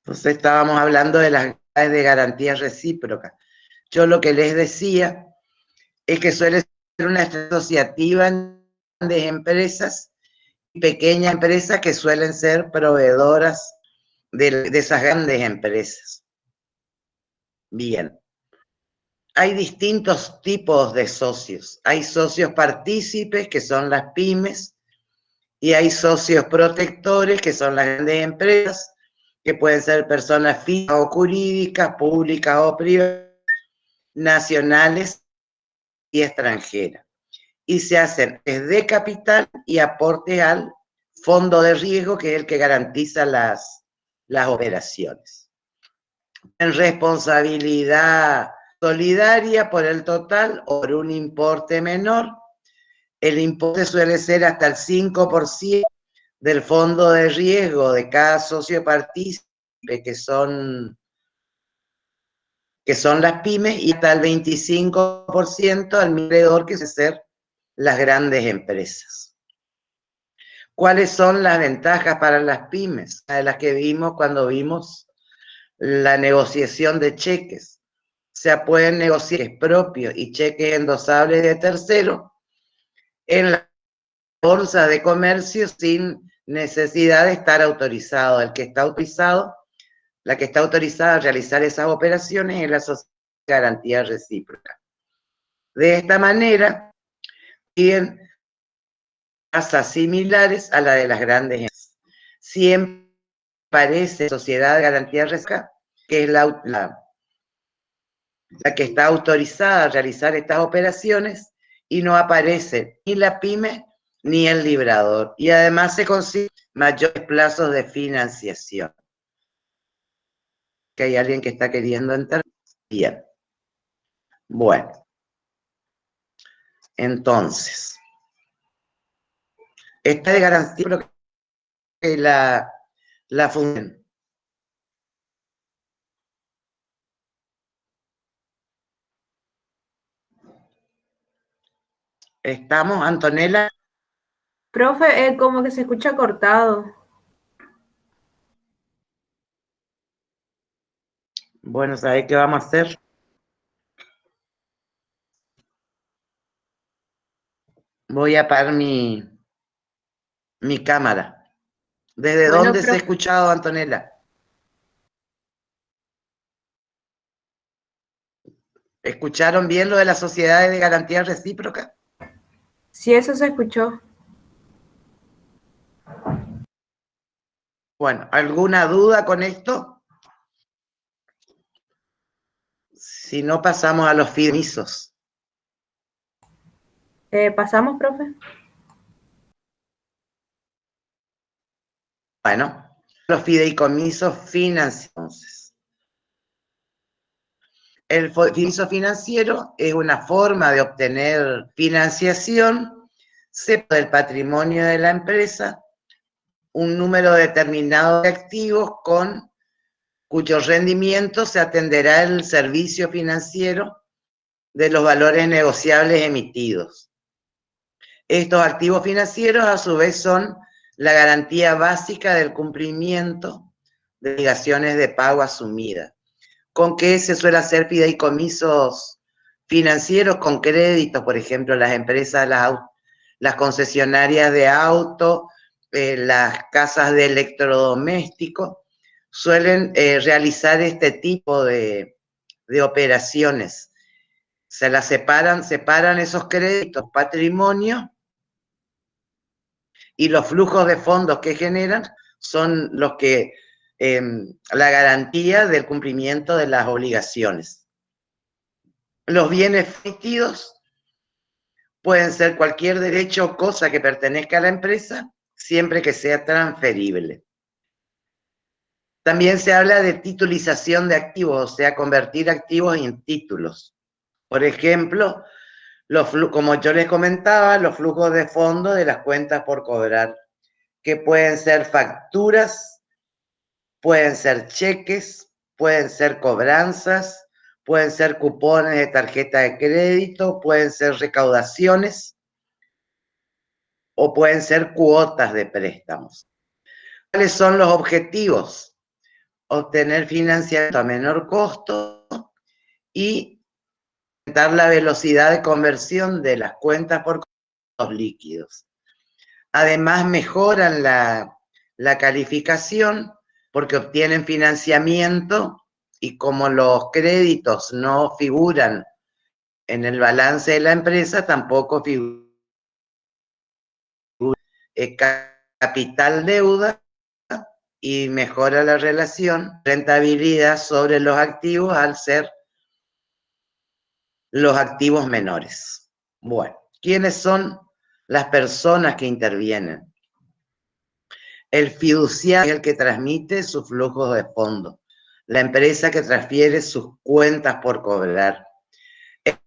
Entonces estábamos hablando de las de garantía recíproca. Yo lo que les decía es que suele ser una asociativa en grandes empresas y pequeñas empresas que suelen ser proveedoras de esas grandes empresas. Bien. Hay distintos tipos de socios. Hay socios partícipes, que son las pymes, y hay socios protectores, que son las grandes empresas, que pueden ser personas físicas o jurídicas, públicas o privadas, nacionales y extranjeras. Y se hacen de capital y aporte al fondo de riesgo, que es el que garantiza las operaciones. En responsabilidad solidaria por el total o por un importe menor. El importe suele ser hasta el 5% del fondo de riesgo de cada socio partícipe, que son las pymes, y hasta el 25% al emprendedor, que suele ser las grandes empresas. ¿Cuáles son las ventajas para las pymes? De las que vimos cuando vimos la negociación de cheques. O sea, pueden negociar cheques propios y cheques endosables de terceros en la bolsa de comercio sin necesidad de estar autorizado. La que está autorizada a realizar esas operaciones es la sociedad de garantía recíproca. De esta manera, tienen tasas similares a la de las grandes empresas. Siempre aparece sociedad de garantía recíproca, que es la que está autorizada a realizar estas operaciones, y no aparece ni la pyme ni el librador. Y además se consiguen mayores plazos de financiación. ¿Que hay alguien que está queriendo entrar? Bien. Bueno. Entonces, esta de garantía que la función. ¿Estamos, Antonella? Profe, como que se escucha cortado. Bueno, ¿sabés qué vamos a hacer? Voy a apagar mi cámara. ¿Desde Bueno, dónde se ha profe, escuchado, Antonella? ¿Escucharon bien lo de las sociedades de garantía recíproca? si eso se escuchó. Bueno, ¿alguna duda con esto? Si no, pasamos a los fideicomisos. ¿Pasamos, profe? Bueno, los fideicomisos financieros. El fideicomiso financiero es una forma de obtener financiación, sepa del patrimonio de la empresa, un número determinado de activos con cuyo rendimiento se atenderá el servicio financiero de los valores negociables emitidos. Estos activos financieros, a su vez, son la garantía básica del cumplimiento de obligaciones de pago asumidas. ¿Con qué se suele hacer fideicomisos financieros? Con créditos, por ejemplo, las empresas, las concesionarias de auto, las casas de electrodomésticos, suelen realizar este tipo de operaciones. Se las separan esos créditos, patrimonio, y los flujos de fondos que generan son los que, la garantía del cumplimiento de las obligaciones. Los bienes emitidos pueden ser cualquier derecho o cosa que pertenezca a la empresa, siempre que sea transferible. También se habla de titulización de activos, o sea, convertir activos en títulos. Por ejemplo, como yo les comentaba, los flujos de fondos de las cuentas por cobrar, que pueden ser facturas, pueden ser cheques, pueden ser cobranzas, pueden ser cupones de tarjeta de crédito, pueden ser recaudaciones o pueden ser cuotas de préstamos. ¿Cuáles son los objetivos? obtener financiamiento a menor costo y aumentar la velocidad de conversión de las cuentas por los líquidos. Además, mejoran la calificación porque obtienen financiamiento y como los créditos no figuran en el balance de la empresa, tampoco figura capital deuda y mejora la relación rentabilidad sobre los activos al ser los activos menores. Bueno, ¿quiénes son las personas que intervienen? El fiduciario es el que transmite sus flujos de fondos, la empresa que transfiere sus cuentas por cobrar. El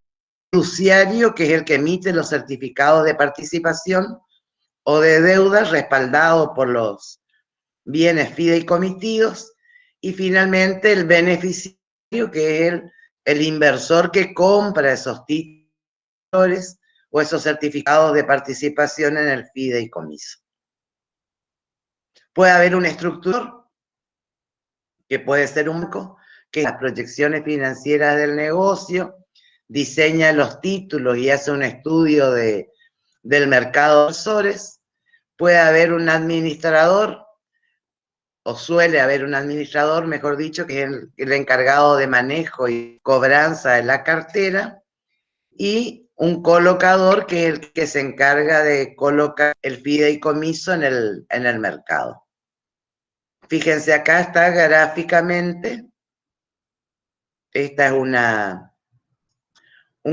fiduciario, que es el que emite los certificados de participación o de deuda respaldados por los bienes fideicomitidos. Y finalmente el beneficiario, que es el inversor que compra esos títulos o esos certificados de participación en el fideicomiso. Puede haber un instructor, que puede ser un banco, que las proyecciones financieras del negocio, diseña los títulos y hace un estudio del mercado de inversores. Puede haber un administrador, o suele haber un administrador, mejor dicho, que es el encargado de manejo y cobranza de la cartera, y un colocador, que es el que se encarga de colocar el fideicomiso en el mercado. Fíjense, acá está gráficamente, esta es un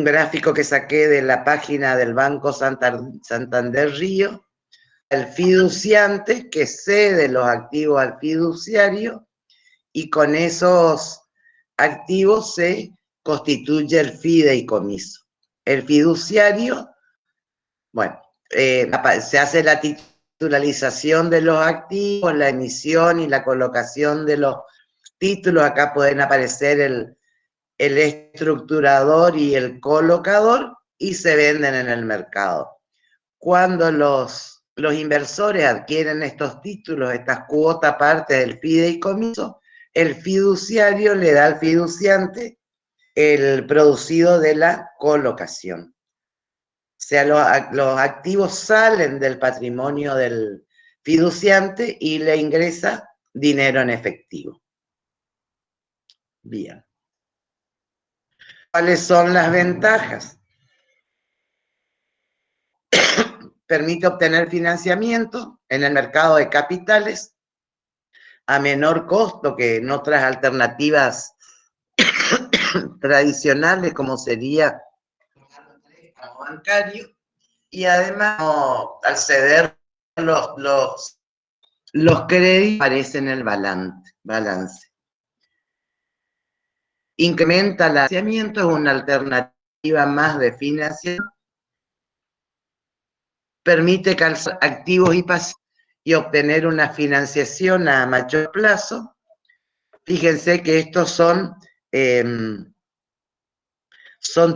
gráfico que saqué de la página del Banco Santander Río, el fiduciante que cede los activos al fiduciario y con esos activos se constituye el fideicomiso. El fiduciario, bueno, se hace la titularización de los activos, la emisión y la colocación de los títulos. Acá pueden aparecer el estructurador y el colocador y se venden en el mercado. Cuando los inversores adquieren estos títulos, estas cuotas parte del fideicomiso, el fiduciario le da al fiduciante el producido de la colocación. O sea, los activos salen del patrimonio del fiduciante y le ingresa dinero en efectivo. Bien. ¿Cuáles son las ventajas? Permite obtener financiamiento en el mercado de capitales a menor costo que en otras alternativas tradicionales, como sería el bancario, y además, al ceder los créditos, aparecen en el balance. Incrementa el financiamiento, es una alternativa más de financiación. Permite calzar activos y pasivos y obtener una financiación a mayor plazo. Fíjense que estos son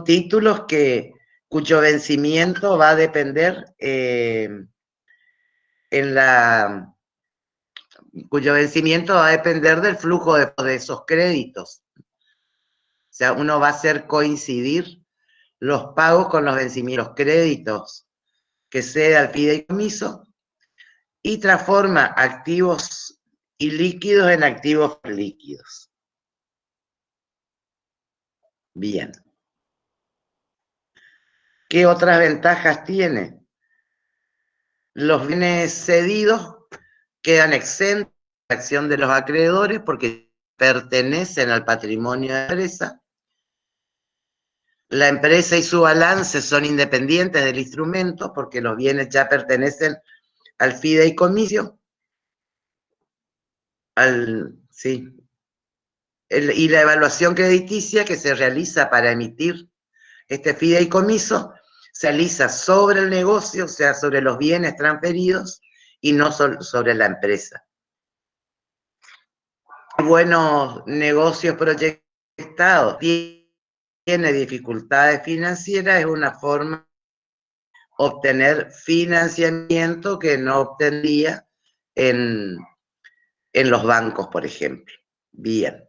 títulos cuyo vencimiento va a depender cuyo vencimiento va a depender del flujo de esos créditos. O sea, uno va a hacer coincidir los pagos con los vencimientos, los créditos que cede al fideicomiso y transforma activos ilíquidos en activos líquidos. Bien. ¿Qué otras ventajas tiene? Los bienes cedidos quedan exentos de la acción de los acreedores porque pertenecen al patrimonio de la empresa. La empresa y su balance son independientes del instrumento porque los bienes ya pertenecen al fideicomiso. Y la evaluación crediticia que se realiza para emitir este fideicomiso se realiza sobre el negocio, o sea, sobre los bienes transferidos y no sobre la empresa. Buenos negocios proyectados, tiene dificultades financieras, es una forma de obtener financiamiento que no obtendría en los bancos, por ejemplo. Bien.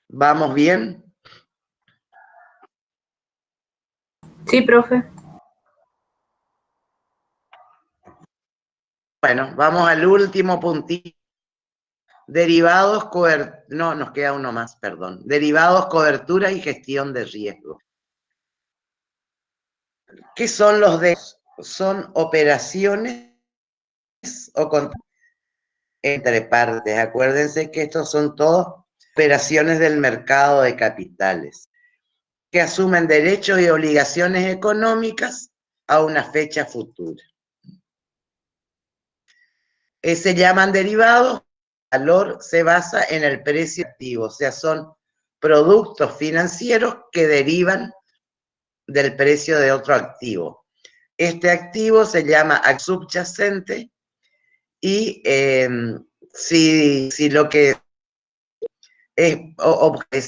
¿Vamos bien? Sí, profe. Bueno, vamos al último puntito. Derivados, no, nos queda uno más, perdón. Derivados, cobertura y gestión de riesgo. ¿Qué son los de? Son operaciones o entre partes. Acuérdense que estos son todos operaciones del mercado de capitales que asumen derechos y obligaciones económicas a una fecha futura. Se llaman derivados. El valor se basa en el precio activo, o sea, son productos financieros que derivan del precio de otro activo. Este activo se llama subyacente y si lo que es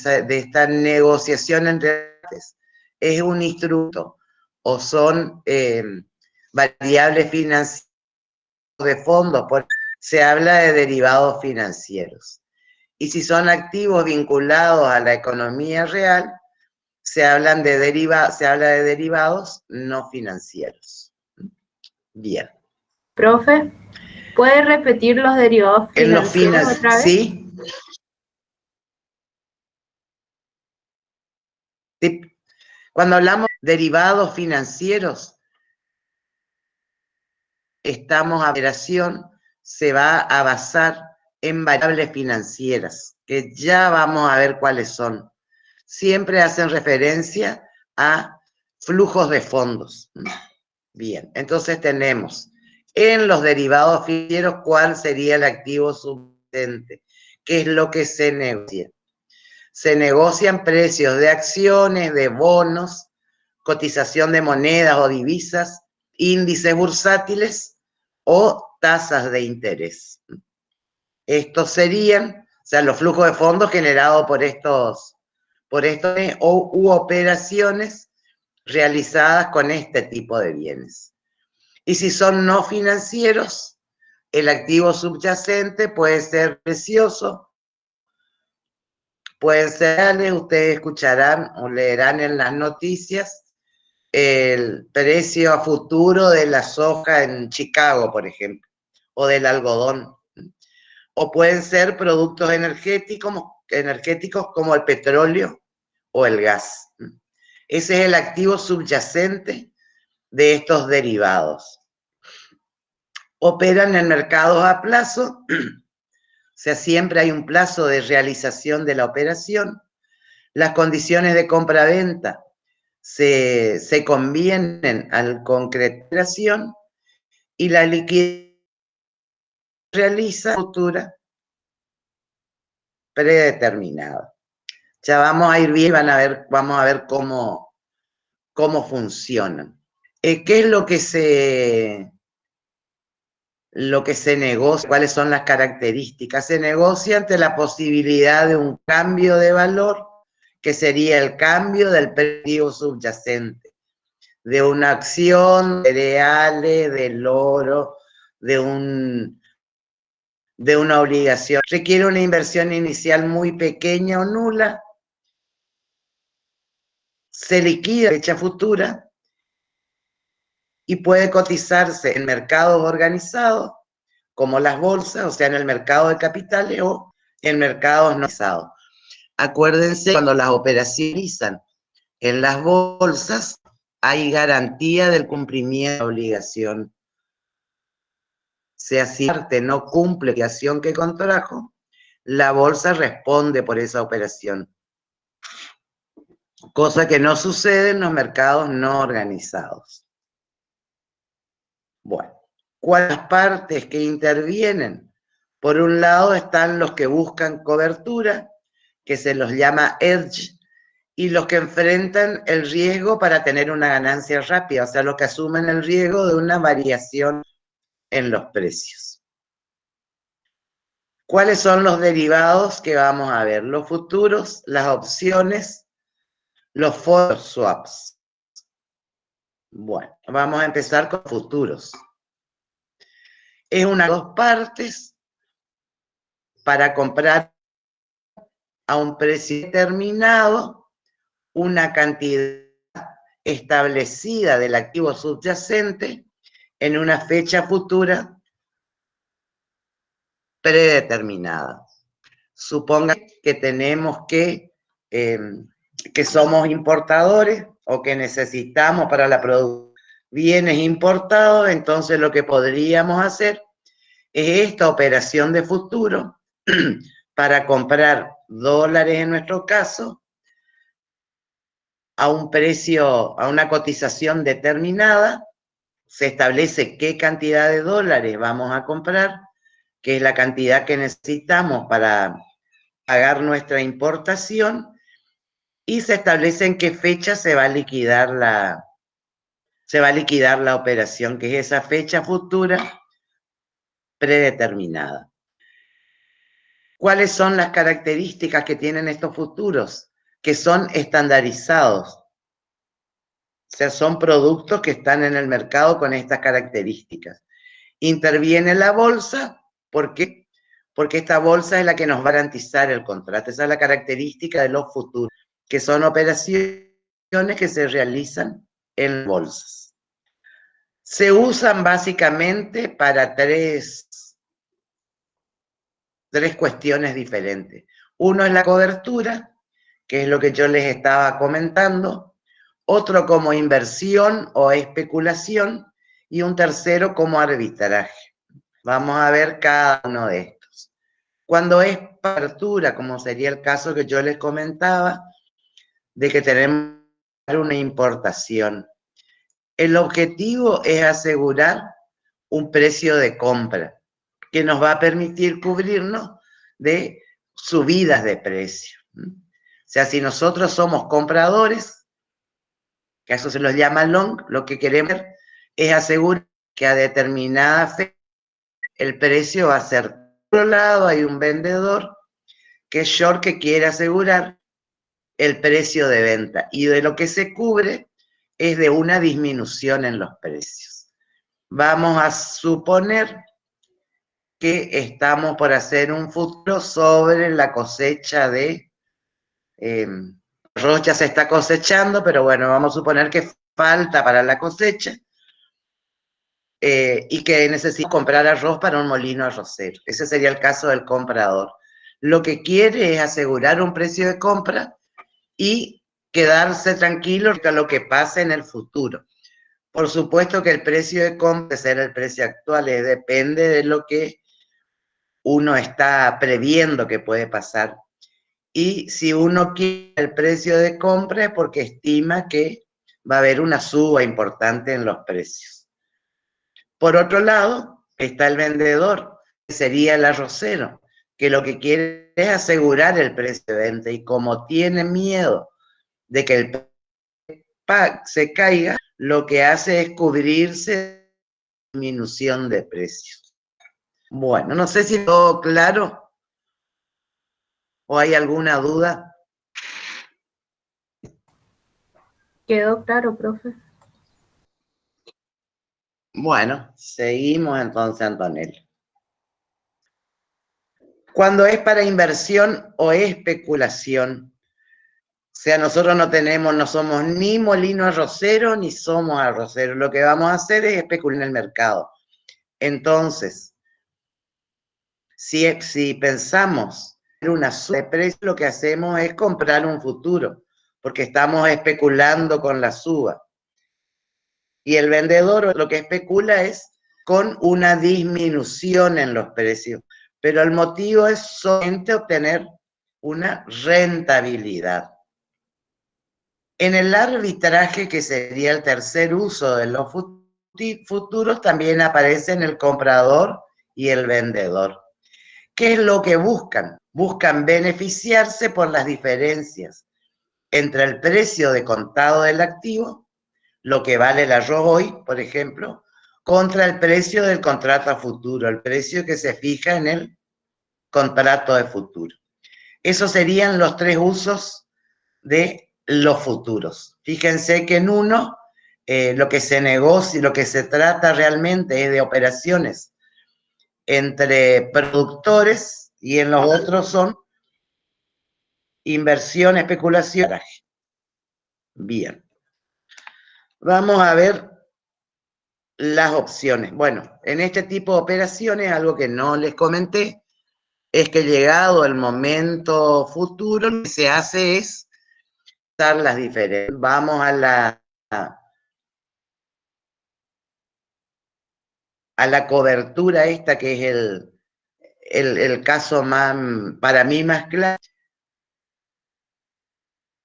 de esta negociación entre partes es un instrumento o son variables financieras de fondos, se habla de derivados financieros. Y si son activos vinculados a la economía real, se habla de derivados no financieros. Bien. Profe, ¿puede repetir los derivados En los financieros otra vez? sí. Cuando hablamos de derivados financieros, estamos a operación se va a basar en variables financieras, que ya vamos a ver cuáles son. Siempre hacen referencia a flujos de fondos. Bien, entonces tenemos en los derivados financieros cuál sería el activo subyacente, qué es lo que se negocia. Se negocian precios de acciones, de bonos, cotización de monedas o divisas, índices bursátiles o tasas de interés. Estos serían, o sea, los flujos de fondos generados por estos u operaciones realizadas con este tipo de bienes. Y si son no financieros, el activo subyacente puede ser precioso, pueden ser, ustedes escucharán o leerán en las noticias el precio a futuro de la soja en Chicago, por ejemplo, o del algodón. O pueden ser productos energéticos como el petróleo o el gas. Ese es el activo subyacente de estos derivados. Operan en mercados a plazo, o sea, siempre hay un plazo de realización de la operación. Las condiciones de compra-venta se convienen al concretación y la liquidez realiza futura predeterminada. Ya vamos a ir bien, vamos a ver cómo funcionan. ¿Qué es lo que se negocia? ¿Cuáles son las características? Se negocia ante la posibilidad de un cambio de valor, que sería el cambio del precio subyacente, de una acción, de cereales, del oro, de una obligación. Requiere una inversión inicial muy pequeña o nula, se liquida a fecha futura y puede cotizarse en mercados organizados, como las bolsas, o sea, en el mercado de capitales o en mercados no organizados. Acuérdense, cuando las operacionalizan en las bolsas, hay garantía del cumplimiento de la obligación. Sea, si parte no cumple la obligación que contrajo, la bolsa responde por esa operación. Cosa que no sucede en los mercados no organizados. Bueno, ¿cuáles partes que intervienen? Por un lado están los que buscan cobertura, que se los llama hedge, y los que enfrentan el riesgo para tener una ganancia rápida, o sea, los que asumen el riesgo de una variación en los precios. ¿Cuáles son los derivados que vamos a ver? Los futuros, las opciones, los forward swaps. Bueno, vamos a empezar con futuros. Es una de dos partes para comprar a un precio determinado una cantidad establecida del activo subyacente en una fecha futura predeterminada. Suponga que tenemos que somos importadores o que necesitamos para la producción bienes importados, entonces lo que podríamos hacer es esta operación de futuro para comprar dólares en nuestro caso a un precio, a una cotización determinada, se establece qué cantidad de dólares vamos a comprar, que es la cantidad que necesitamos para pagar nuestra importación, y se establece en qué fecha se va a liquidar la operación, que es esa fecha futura predeterminada. ¿Cuáles son las características que tienen estos futuros? Que son estandarizados. O sea, son productos que están en el mercado con estas características. Interviene la bolsa, ¿por qué? Porque esta bolsa es la que nos va a garantizar el contrato. Esa es la característica de los futuros, que son operaciones que se realizan en bolsas. Se usan básicamente para tres cuestiones diferentes. Uno es la cobertura, que es lo que yo les estaba comentando. Otro como inversión o especulación. Y un tercero como arbitraje. Vamos a ver cada uno de estos. Cuando es cobertura, como sería el caso que yo les comentaba, de que tenemos una importación. El objetivo es asegurar un precio de compra que nos va a permitir cubrirnos de subidas de precio. O sea, si nosotros somos compradores, que a eso se los llama long, lo que queremos es asegurar que a determinada fecha el precio va a ser. Por otro lado, hay un vendedor que es short, que quiere asegurar el precio de venta, y de lo que se cubre es de una disminución en los precios. Vamos a suponer que estamos por hacer un futuro sobre la cosecha de arroz. Ya se está cosechando, pero bueno, vamos a suponer que falta para la cosecha y que necesito comprar arroz para un molino arrocero. Ese sería el caso del comprador. Lo que quiere es asegurar un precio de compra y quedarse tranquilo a lo que pase en el futuro. Por supuesto que el precio de compra, será el precio actual, depende de lo que uno está previendo que puede pasar. Y si uno quiere el precio de compra es porque estima que va a haber una suba importante en los precios. Por otro lado, está el vendedor, que sería el arrocero, que lo que quiere es asegurar el precio de venta, y como tiene miedo de que el se caiga, lo que hace es cubrirse de disminución de precios. Bueno, no sé si todo claro o hay alguna duda. Quedó claro, profe. Bueno, seguimos entonces, Antonella. Cuando es para inversión o especulación, o sea, nosotros no somos ni molino arrocero ni somos arroceros. Lo que vamos a hacer es especular en el mercado. Entonces, si pensamos en una suba de precio, lo que hacemos es comprar un futuro, porque estamos especulando con la suba. Y el vendedor lo que especula es con una disminución en los precios, pero el motivo es solamente obtener una rentabilidad. En el arbitraje, que sería el tercer uso de los futuros, también aparecen el comprador y el vendedor. ¿Qué es lo que buscan? Buscan beneficiarse por las diferencias entre el precio de contado del activo, lo que vale el arroz hoy, por ejemplo, contra el precio del contrato a futuro, el precio que se fija en el contrato de futuro. Esos serían los tres usos de los futuros. Fíjense que en uno, lo que se negocia, lo que se trata realmente es de operaciones entre productores y en los otros son inversión, especulación. Bien. Vamos a ver las opciones. Bueno, en este tipo de operaciones, algo que no les comenté, es que llegado el momento futuro, lo que se hace es dar las diferencias. Vamos a la cobertura esta, que es el caso más, para mí, más claro.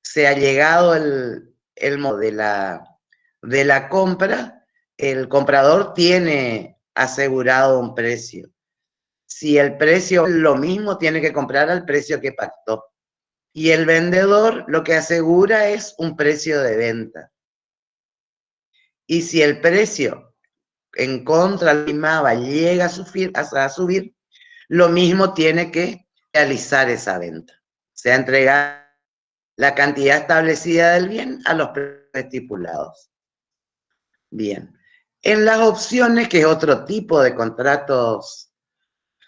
Se ha llegado el modo de la compra, el comprador tiene asegurado un precio. Si el precio es lo mismo, tiene que comprar al precio que pactó. Y el vendedor lo que asegura es un precio de venta. Y si el precio en contra de la llega a subir, lo mismo tiene que realizar esa venta. O sea, entregar la cantidad establecida del bien a los precios estipulados. Bien. En las opciones, que es otro tipo de contratos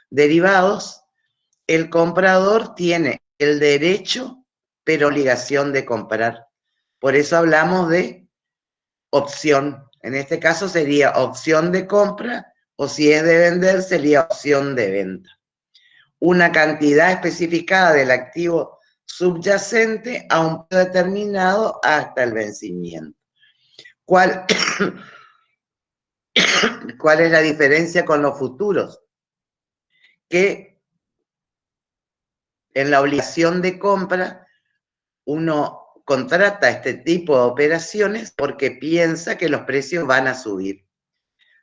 derivados, el comprador tiene el derecho, pero obligación de comprar. Por eso hablamos de opción. En este caso sería opción de compra, o si es de vender, sería opción de venta. Una cantidad especificada del activo subyacente a un precio determinado hasta el vencimiento. ¿Cuál es la diferencia con los futuros? Que en la obligación de compra uno contrata este tipo de operaciones porque piensa que los precios van a subir.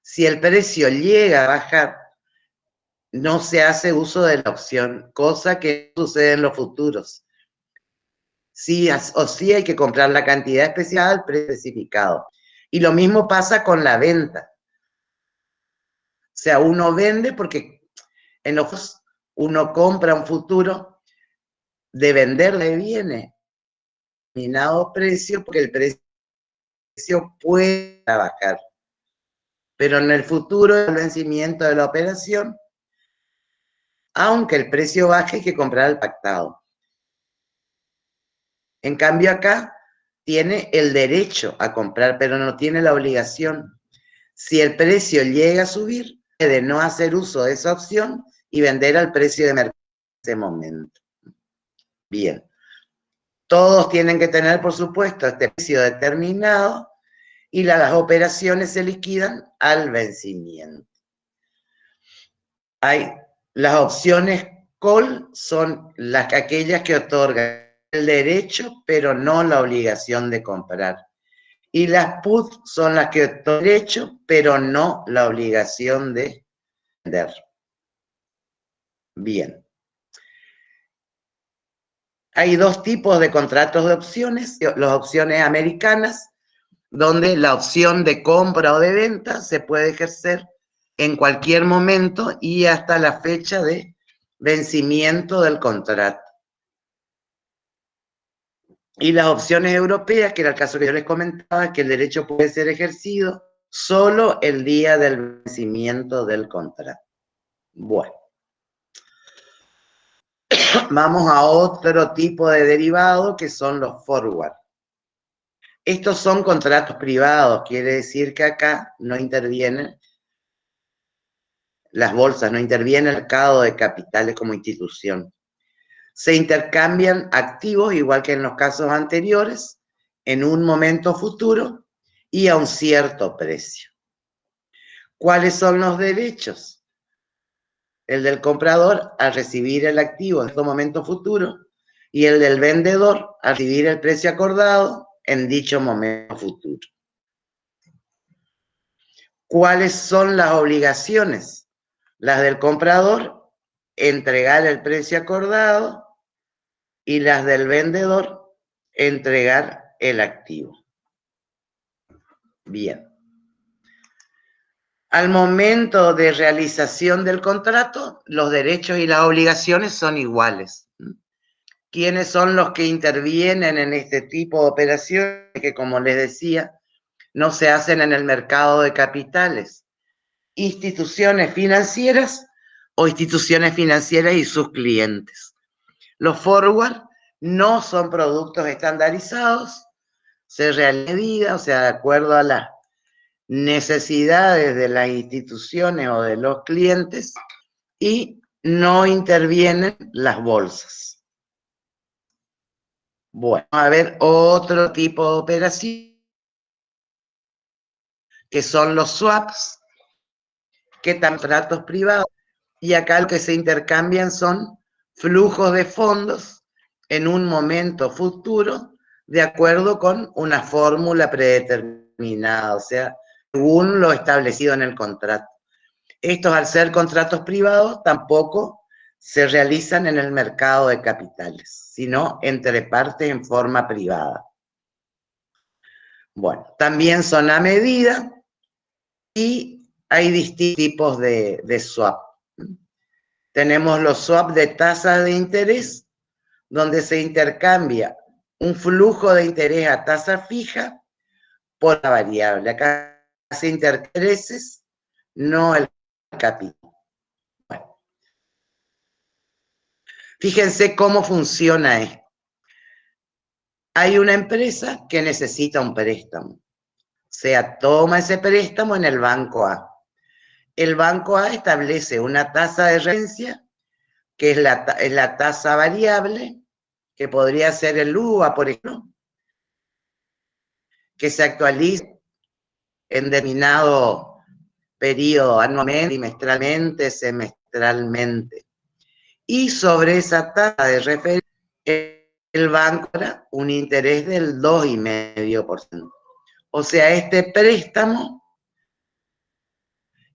Si el precio llega a bajar, no se hace uso de la opción, cosa que sucede en los futuros. Sí o sí hay que comprar la cantidad especial al precio especificado. Y lo mismo pasa con la venta. O sea, uno vende porque en los uno compra un futuro de venderle viene determinado precio, porque el precio puede bajar. Pero en el futuro, el vencimiento de la operación, aunque el precio baje, hay que comprar el pactado. En cambio acá tiene el derecho a comprar, pero no tiene la obligación. Si el precio llega a subir, puede no hacer uso de esa opción y vender al precio de mercado en ese momento. Bien. Todos tienen que tener, por supuesto, este precio determinado y las operaciones se liquidan al vencimiento. Las opciones call son aquellas que otorgan el derecho, pero no la obligación de comprar. Y las put son las que otorgan el derecho, pero no la obligación de vender. Bien. Hay dos tipos de contratos de opciones: las opciones americanas, donde la opción de compra o de venta se puede ejercer en cualquier momento y hasta la fecha de vencimiento del contrato. Y las opciones europeas, que era el caso que yo les comentaba, que el derecho puede ser ejercido solo el día del vencimiento del contrato. Bueno. Vamos a otro tipo de derivado, que son los forward. Estos son contratos privados, quiere decir que acá no intervienen las bolsas, no interviene el mercado de capitales como institución. Se intercambian activos, igual que en los casos anteriores, en un momento futuro y a un cierto precio. ¿Cuáles son los derechos? El del comprador al recibir el activo en este momento futuro y el del vendedor al recibir el precio acordado en dicho momento futuro. ¿Cuáles son las obligaciones? Las del comprador, entregar el precio acordado, y las del vendedor, entregar el activo. Bien. Al momento de realización del contrato, los derechos y las obligaciones son iguales. ¿Quiénes son los que intervienen en este tipo de operaciones que, como les decía, no se hacen en el mercado de capitales? Instituciones financieras o instituciones financieras y sus clientes. Los forward no son productos estandarizados, se realizan medidas, o sea, de acuerdo a las necesidades de las instituciones o de los clientes, y no intervienen las bolsas. Bueno, a ver otro tipo de operación, que son los swaps, que están contratos privados, y acá lo que se intercambian son flujos de fondos en un momento futuro, de acuerdo con una fórmula predeterminada, o sea, según lo establecido en el contrato. Estos, al ser contratos privados, tampoco se realizan en el mercado de capitales, sino entre partes en forma privada. Bueno, también son a medida y hay distintos tipos de swap. Tenemos los swaps de tasas de interés, donde se intercambia un flujo de interés a tasa fija por la variable. Acá se intereses, no el capital. Bueno, fíjense cómo funciona esto. Hay una empresa que necesita un préstamo. O sea, toma ese préstamo en el banco A. El banco A establece una tasa de referencia, que es la tasa variable, que podría ser el UVA, por ejemplo, que se actualiza en determinado periodo, anualmente, trimestralmente, semestralmente. Y sobre esa tasa de referencia, el banco da un interés del 2,5%. O sea, este préstamo,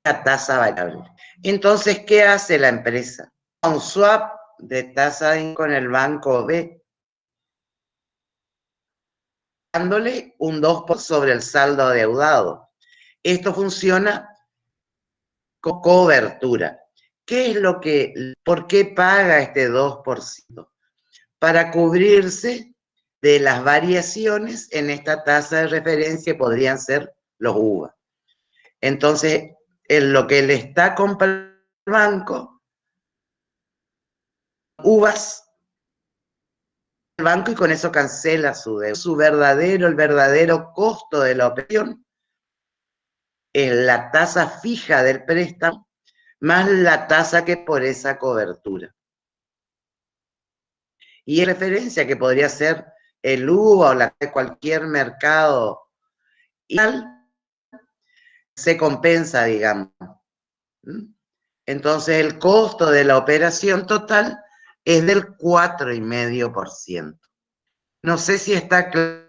la tasa variable. Entonces, ¿qué hace la empresa? Un swap de tasa con el banco B, dándole un 2% sobre el saldo adeudado. Esto funciona con cobertura. ¿Qué es por qué paga este 2%? Para cubrirse de las variaciones en esta tasa de referencia que podrían ser los UVA. Entonces, en lo que le está comprando el banco, UVAs, el banco, y con eso cancela su deuda. El verdadero costo de la operación es la tasa fija del préstamo más la tasa que por esa cobertura. Y es referencia que podría ser el UVA o la de cualquier mercado, y se compensa, digamos. Entonces el costo de la operación total es del 4,5%. No sé si está claro.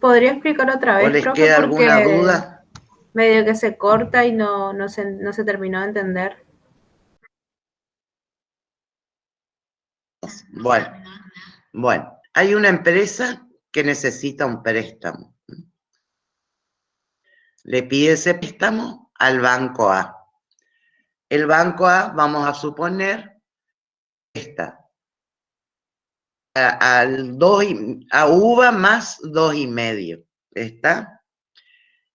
¿Podría explicar otra ¿O vez, les profe? queda alguna Porque duda? medio que se corta y no se terminó de entender. Bueno, hay una empresa que necesita un préstamo. Le pide ese préstamo al banco A. El banco A, vamos a suponer, está a UVA más 2,5, ¿está?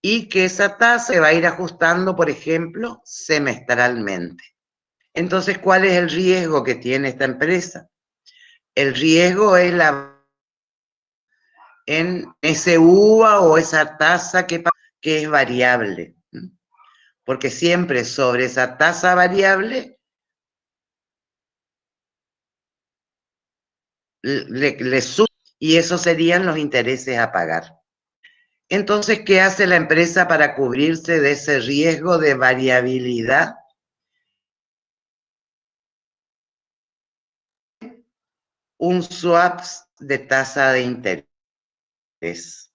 Y que esa tasa se va a ir ajustando, por ejemplo, semestralmente. Entonces, ¿cuál es el riesgo que tiene esta empresa? El riesgo es en ese UVA o esa tasa que es variable. Porque siempre sobre esa tasa variable le sube, y esos serían los intereses a pagar. Entonces, ¿qué hace la empresa para cubrirse de ese riesgo de variabilidad? Un swap de tasa de interés.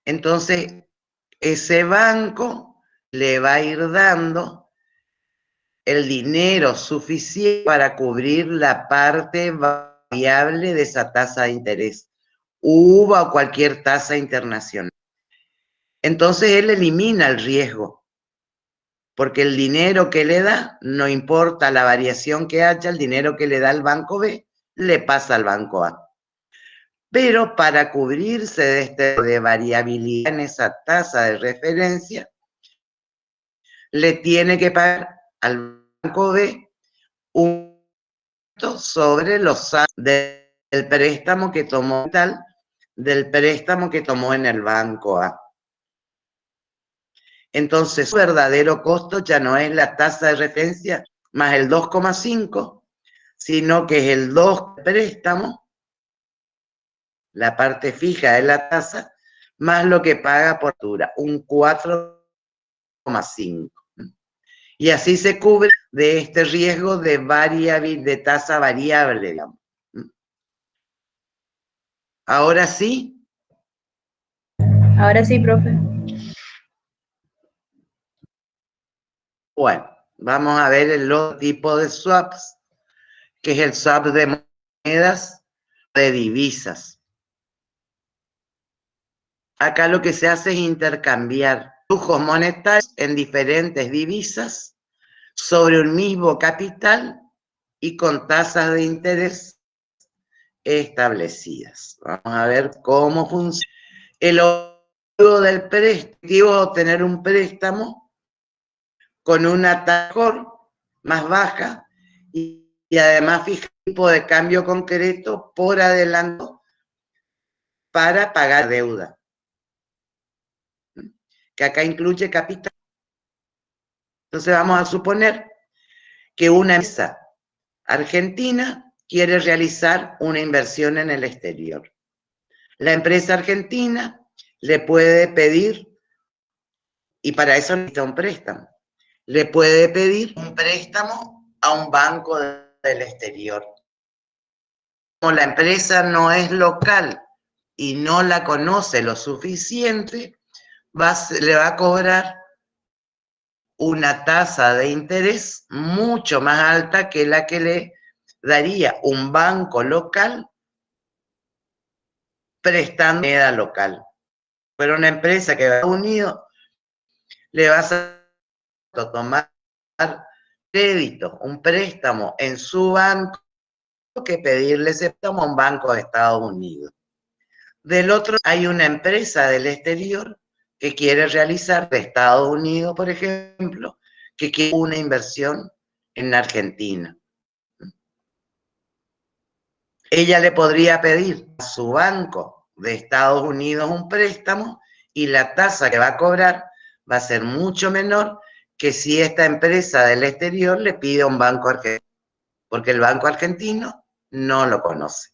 Entonces, ese banco le va a ir dando el dinero suficiente para cubrir la parte variable de esa tasa de interés, UVA o cualquier tasa internacional. Entonces, él elimina el riesgo, porque el dinero que le da, no importa la variación que haya, el dinero que le da el banco B, le pasa al banco A. Pero para cubrirse de variabilidad en esa tasa de referencia, le tiene que pagar al banco B un sobre los del préstamo que tomó del préstamo que tomó en el banco A. Entonces, su verdadero costo ya no es la tasa de referencia más el 2,5, sino que es el 2 préstamo, la parte fija de la tasa, más lo que paga por altura, un 4,5. Y así se cubre de este riesgo de tasa variable, digamos. ¿Ahora sí? Ahora sí, profe. Bueno, vamos a ver el otro tipo de swaps, que es el swap de monedas de divisas. Acá lo que se hace es intercambiar flujos monetarios en diferentes divisas sobre un mismo capital y con tasas de interés establecidas. Vamos a ver cómo funciona. El objetivo del préstamo es obtener un préstamo con una tasa más baja y además fijar un tipo de cambio concreto por adelanto para pagar deuda, que acá incluye capital. Entonces vamos a suponer que una empresa argentina quiere realizar una inversión en el exterior. La empresa argentina le puede pedir, y para eso necesita un préstamo, le puede pedir un préstamo a un banco del exterior. Como la empresa no es local y no la conoce lo suficiente, le va a cobrar una tasa de interés mucho más alta que la que le daría un banco local prestando moneda local. Pero una empresa que va a Estados Unidos le va a tomar crédito, un préstamo en su banco que pedirle ese préstamo a un banco de Estados Unidos. Del otro, hay una empresa del exterior que quiere realizar de Estados Unidos, por ejemplo, que quiere una inversión en Argentina. Ella le podría pedir a su banco de Estados Unidos un préstamo y la tasa que va a cobrar va a ser mucho menor que si esta empresa del exterior le pide a un banco argentino, porque el banco argentino no lo conoce.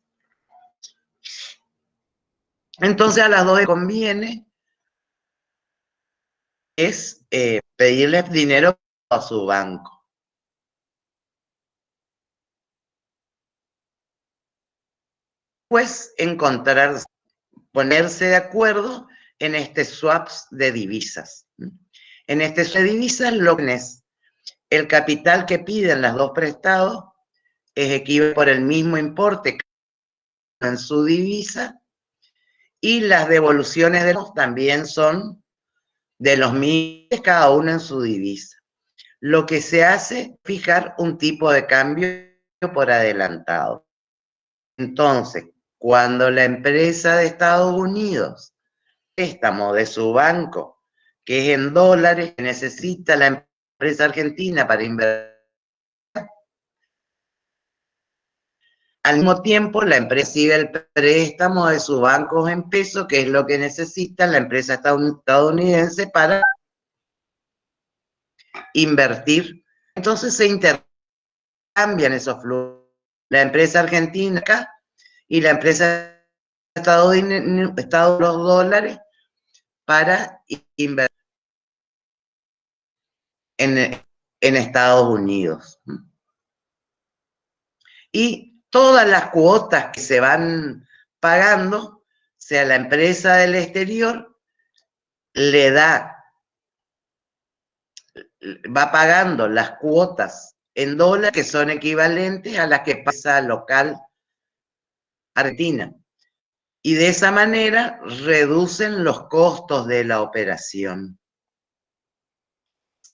Entonces a las dos conviene es pedirle dinero a su banco. Pues ponerse de acuerdo en este swaps de divisas. En este swap de divisas lo que es el capital que piden las dos prestados es equivalente por el mismo importe en su divisa y las devoluciones de los también son de los mismos, cada uno en su divisa. Lo que se hace es fijar un tipo de cambio por adelantado. Entonces, cuando la empresa de Estados Unidos, préstamo de su banco, que es en dólares, que necesita la empresa argentina para invertir, al mismo tiempo la empresa recibe el préstamo de sus bancos en pesos, que es lo que necesita la empresa estadounidense para invertir. Entonces se intercambian esos flujos. La empresa argentina acá y la empresa estadounidense, los dólares para invertir en Estados Unidos. Y todas las cuotas que se van pagando, sea la empresa del exterior, va pagando las cuotas en dólares que son equivalentes a las que pasa local argentina. Y de esa manera reducen los costos de la operación.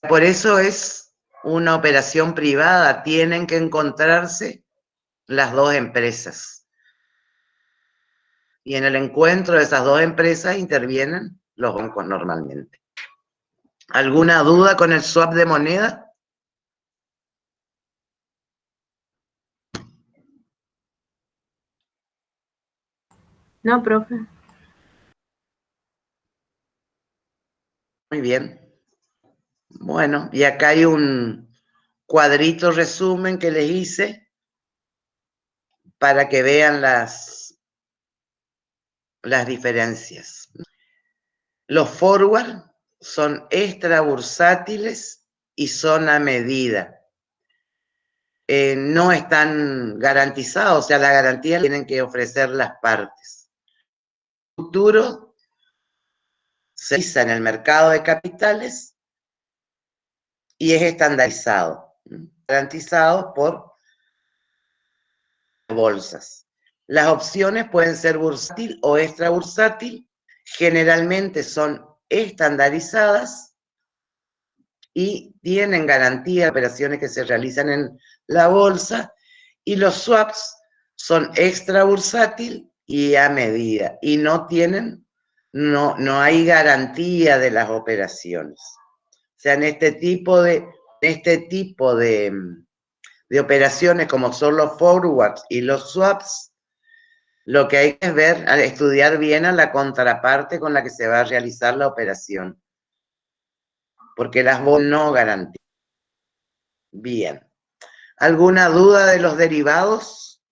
Por eso es una operación privada, tienen que encontrarse las dos empresas. Y en el encuentro de esas dos empresas intervienen los bancos normalmente. ¿Alguna duda con el swap de moneda? No, profe. Muy bien. Bueno, y acá hay un cuadrito resumen que les hice para que vean las diferencias. Los forward son extra bursátiles y son a medida. No están garantizados, o sea, la garantía la tienen que ofrecer las partes. El futuro se utiliza en el mercado de capitales y es estandarizado, garantizado por bolsas. Las opciones pueden ser bursátil o extra bursátil, generalmente son estandarizadas y tienen garantía de operaciones que se realizan en la bolsa, y los swaps son extra bursátil y a medida, y no hay garantía de las operaciones. O sea, en este tipo de operaciones como son los forwards y los swaps, lo que hay que ver, estudiar bien a la contraparte con la que se va a realizar la operación, porque las bolsas no garantizan. Bien. ¿Alguna duda de los derivados?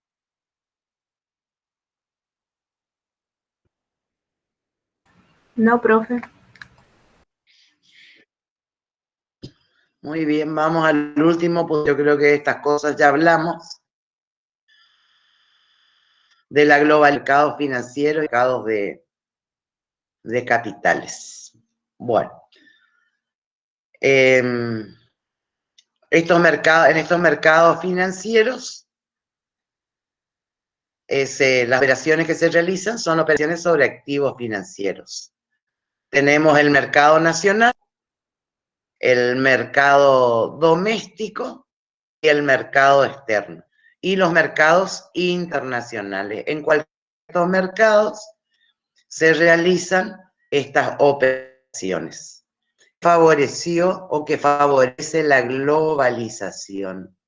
No, profe. Muy bien, vamos al último, pues yo creo que de estas cosas ya hablamos. De la global mercado financiero y mercados de capitales. Bueno. En estos mercados financieros, las operaciones que se realizan son operaciones sobre activos financieros. Tenemos el mercado nacional, el mercado doméstico y el mercado externo. Y los mercados internacionales. En cualquiera de estos mercados se realizan estas operaciones. Favoreció o que favorece la globalización.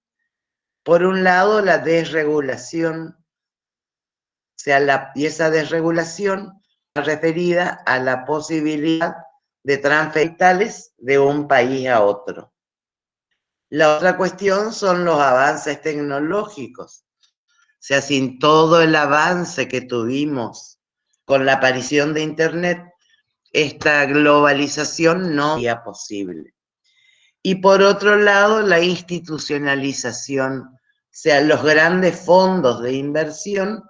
Por un lado, la desregulación, o sea, y esa desregulación referida a la posibilidad de transferir capitales de un país a otro. La otra cuestión son los avances tecnológicos. O sea, sin todo el avance que tuvimos con la aparición de Internet, esta globalización no sería posible. Y por otro lado, la institucionalización, o sea, los grandes fondos de inversión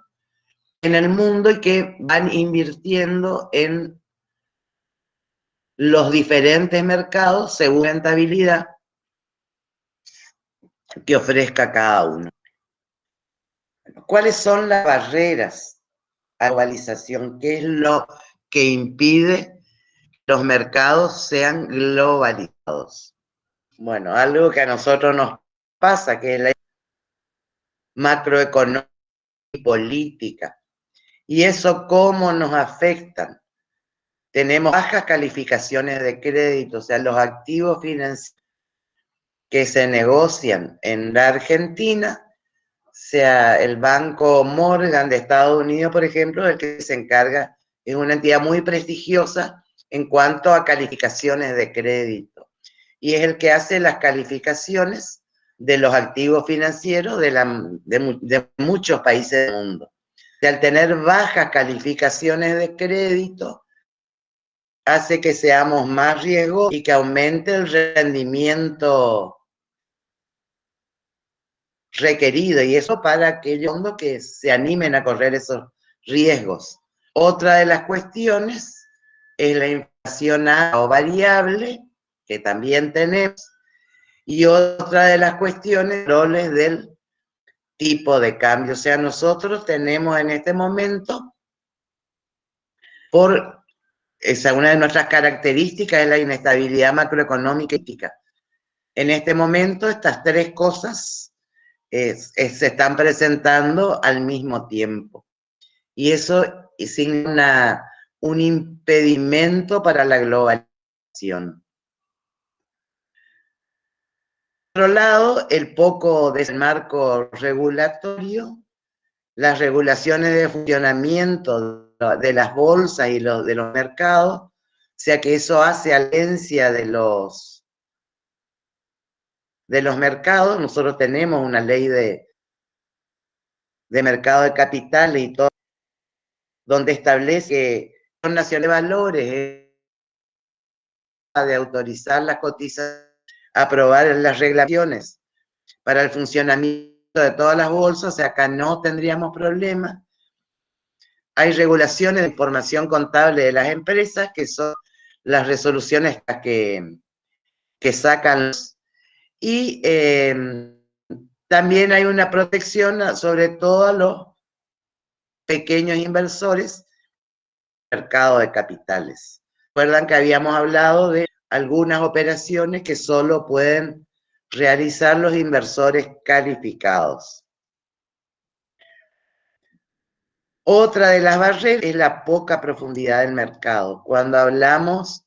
en el mundo y que van invirtiendo en los diferentes mercados según la rentabilidad que ofrezca cada uno. ¿Cuáles son las barreras a la globalización? ¿Qué es lo que impide que los mercados sean globalizados? Bueno, algo que a nosotros nos pasa, que es la macroeconómica y política. ¿Y eso cómo nos afecta? Tenemos bajas calificaciones de crédito, o sea, los activos financieros que se negocian en la Argentina, sea el Banco Morgan de Estados Unidos, por ejemplo, el que se encarga, es una entidad muy prestigiosa en cuanto a calificaciones de crédito, y es el que hace las calificaciones de los activos financieros de muchos países del mundo. Y al tener bajas calificaciones de crédito, hace que seamos más riesgosos y que aumente el rendimiento requerido, y eso para aquellos fondos que se animen a correr esos riesgos. Otra de las cuestiones es la inflación o variable, que también tenemos, y otra de las cuestiones, roles del tipo de cambio. O sea, nosotros tenemos en este momento, una de nuestras características es la inestabilidad macroeconómica y política. En este momento, estas tres cosas se están presentando al mismo tiempo. Y eso sin un impedimento para la globalización. Por otro lado, el poco marco regulatorio, las regulaciones de funcionamiento de las bolsas y de los mercados, o sea que eso hace alencia de los mercados. Nosotros tenemos una ley de mercado de capitales y todo, donde establece que son nacionales de valores de autorizar las cotizaciones, aprobar las regulaciones para el funcionamiento de todas las bolsas, o sea, acá no tendríamos problemas. Hay regulaciones de información contable de las empresas, que son las resoluciones que sacan. Y también hay una protección, sobre todo a los pequeños inversores del mercado de capitales. Recuerdan que habíamos hablado de algunas operaciones que solo pueden realizar los inversores calificados. Otra de las barreras es la poca profundidad del mercado. Cuando hablamos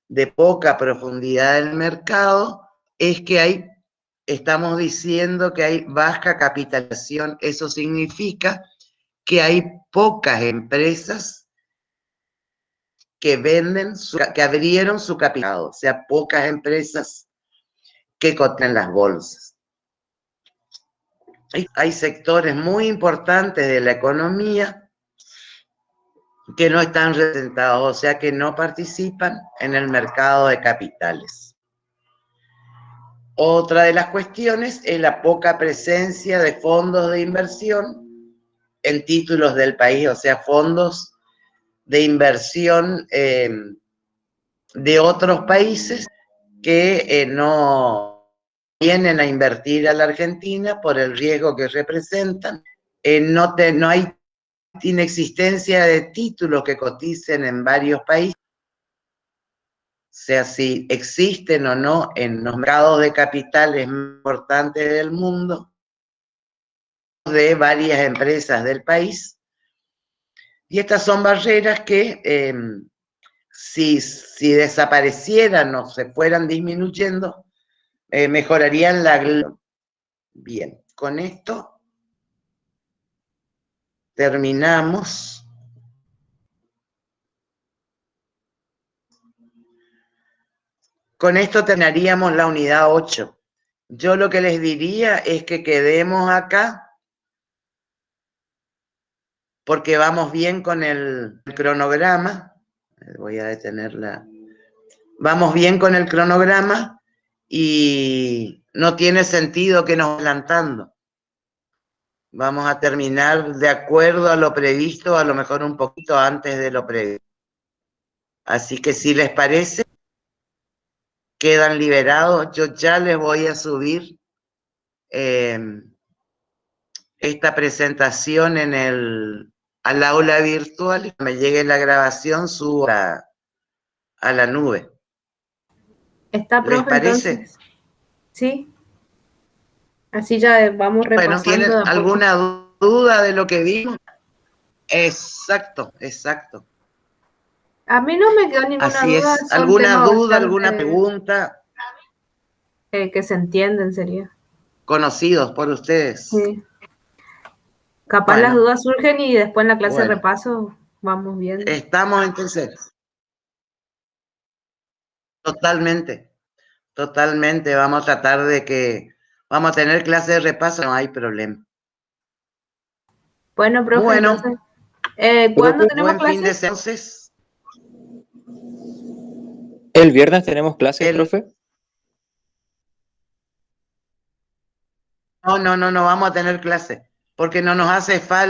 de poca profundidad del mercado, es que estamos diciendo que hay baja capitalización. Eso significa que hay pocas empresas que que abrieron su capital, o sea, pocas empresas que cotizan las bolsas. Hay sectores muy importantes de la economía que no están representados, o sea, que no participan en el mercado de capitales. Otra de las cuestiones es la poca presencia de fondos de inversión en títulos del país, o sea, fondos de inversión de otros países que no vienen a invertir a la Argentina por el riesgo que representan. No hay inexistencia de títulos que coticen en varios países, o sea, si existen o no en los mercados de capitales más importantes del mundo, de varias empresas del país. Y estas son barreras que si desaparecieran o se fueran disminuyendo, mejorarían la... Bien, con esto terminamos. Con esto terminaríamos la unidad 8. Yo lo que les diría es que quedemos acá, porque vamos bien con el cronograma. Voy a detenerla. Vamos bien con el cronograma y no tiene sentido que nos adelantando. Vamos a terminar de acuerdo a lo previsto, a lo mejor un poquito antes de lo previsto. Así que si les parece, quedan liberados. Yo ya les voy a subir esta presentación al aula virtual. Cuando me llegue la grabación, subo a la nube. Está, ¿Les profe, parece? entonces. Sí. Así ya vamos repasando. Bueno, ¿tienen alguna duda de lo que vimos? Exacto, exacto. A mí no me quedó ninguna Así duda. es. Son ¿Alguna temas duda, bastante, alguna pregunta? que se entienden, sería. Conocidos por ustedes. Sí. Capaz Bueno, las dudas surgen y después en la clase de bueno. repaso vamos viendo. Estamos entonces. Totalmente, totalmente. Vamos a tratar de que vamos a tener clase de repaso, no hay problema. Bueno, profe, Bueno, entonces, ¿cuándo tenemos buen fin de clases? semana. ¿El viernes tenemos clases, profe? No, vamos a tener clase, porque no nos hace falta.